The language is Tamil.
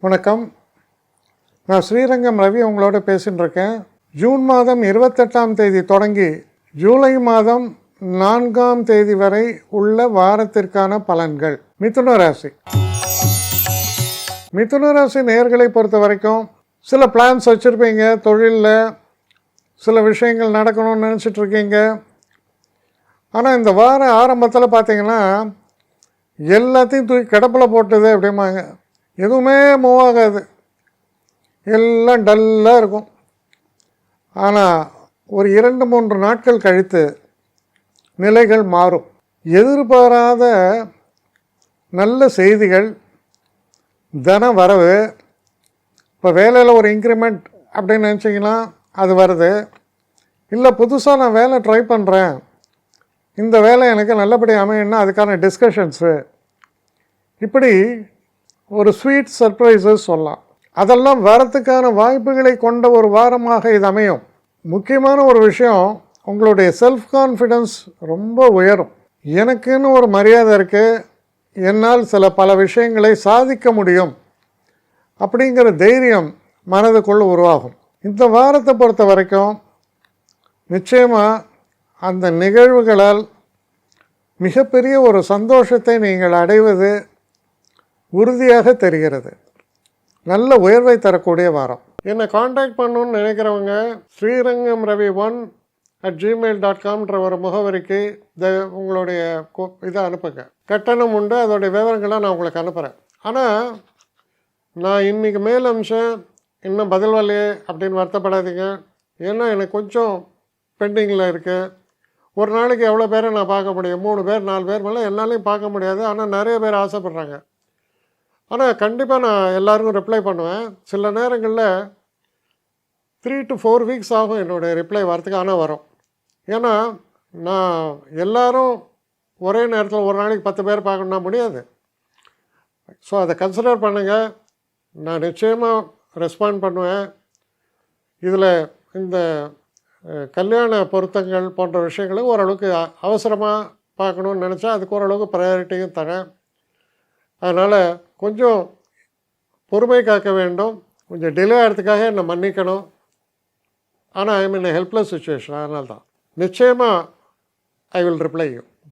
வணக்கம். நான் ஸ்ரீரங்கம் ரவி உங்களோட பேசின்னு இருக்கேன். ஜூன் மாதம் 28ஆம் தேதி தொடங்கி ஜூலை மாதம் 4ஆம் தேதி வரை உள்ள வாரத்திற்கான பலன்கள். மிதுன ராசி. மிதுன ராசி நேயர்களை பொறுத்த வரைக்கும் சில பிளான்ஸ் வச்சுருப்பீங்க. தொழிலில் சில விஷயங்கள் நடக்கணும்னு நினச்சிட்ருக்கீங்க. ஆனால் இந்த வார ஆரம்பத்தில் பார்த்தீங்கன்னா எல்லாத்தையும் தூக்கி கிடப்பில் போட்டது அப்படிம்பாங்க. எதுவுமே மூவ் ஆகாது, எல்லாம் டல்லாக இருக்கும். ஆனால் ஒரு 2-3 நாட்கள் கழித்து நிலைகள் மாறும். எதிர்பாராத நல்ல செய்திகள், தன வரவு. இப்போ வேலையில் ஒரு இன்க்ரிமெண்ட் அப்படின்னு நினச்சிங்கன்னா அது வருது. இல்லை புதுசாக நான் வேலை ட்ரை பண்ணுறேன், இந்த வேலை எனக்கு நல்லபடி அமையணும்னா அதுக்கான டிஸ்கஷன்ஸு. இப்படி ஒரு ஸ்வீட் சர்ப்ரைஸஸ் சொல்லலாம். அதெல்லாம் வரத்துக்கான வாய்ப்புகளை கொண்ட ஒரு வாரமாக இது அமையும். முக்கியமான ஒரு விஷயம், உங்களுடைய செல்ஃப் கான்ஃபிடென்ஸ் ரொம்ப உயரும். எனக்குன்னு ஒரு மரியாதை இருக்குது, என்னால் பல விஷயங்களை சாதிக்க முடியும் அப்படிங்கிற தைரியம் மனதுக்குள் உருவாகும். இந்த வாரத்தை பொறுத்த வரைக்கும் நிச்சயமாக அந்த நிகழ்வுகளால் மிகப்பெரிய ஒரு சந்தோஷத்தை நீங்கள் அடைவது உறுதியாக தெரிகிறது. நல்ல உயர்வை தரக்கூடிய வாரம். என்னை காண்டாக்ட் பண்ணணுன்னு நினைக்கிறவங்க ஸ்ரீரங்கம் ரவி 1@gmail.com ஒரு முகவரிக்கு உங்களுடைய இதை அனுப்புங்க. கட்டணம் உண்டு, அதோடைய விவரங்களை நான் உங்களுக்கு அனுப்புகிறேன். ஆனால் நான் இன்றைக்கி மேல் அம்சம் இன்னும் பதில் வரலையே அப்படின்னு வருத்தப்படாதீங்க. ஏன்னா எனக்கு கொஞ்சம் பெண்டிங்கில் இருக்குது. ஒரு நாளைக்கு எவ்வளோ பேரை நான் பார்க்க முடியும்? 3 பேர் 4 பேர் மேலே என்னாலையும் பார்க்க முடியாது. ஆனால் நிறைய பேர் ஆசைப்பட்றாங்க. ஆனால் கண்டிப்பாக நான் எல்லாருக்கும் ரிப்ளை பண்ணுவேன். சில நேரங்களில் 3 to 4 வீக்ஸ் ஆகும் என்னுடைய ரிப்ளை வரத்துக்கு. ஆனால் வரும். ஏன்னா நான் எல்லோரும் ஒரே நேரத்தில் ஒரு நாளைக்கு 10 பேர் பார்க்கணுன்னா முடியாது. ஸோ அதை கன்சிடர் பண்ணுங்கள். நான் நிச்சயமாக ரெஸ்பாண்ட் பண்ணுவேன். இதில் இந்த கல்யாண பொருத்தங்கள் போன்ற விஷயங்களை ஓரளவுக்கு அவசரமாக பார்க்கணுன்னு நினச்சா அதுக்கு ஓரளவுக்கு ப்ரையாரிட்டியும் தரேன். அதனால் கொஞ்சம் பொறுமை காக்க வேண்டும். கொஞ்சம் டிலே ஆகிறதுக்காக என்னை மன்னிக்கணும். ஆனால் ஐ மீன் ஹெல்ப்லெஸ் சுச்சுவேஷன். அதனால தான் நிச்சயமாக ஐ வில் ரிப்ளை யூ.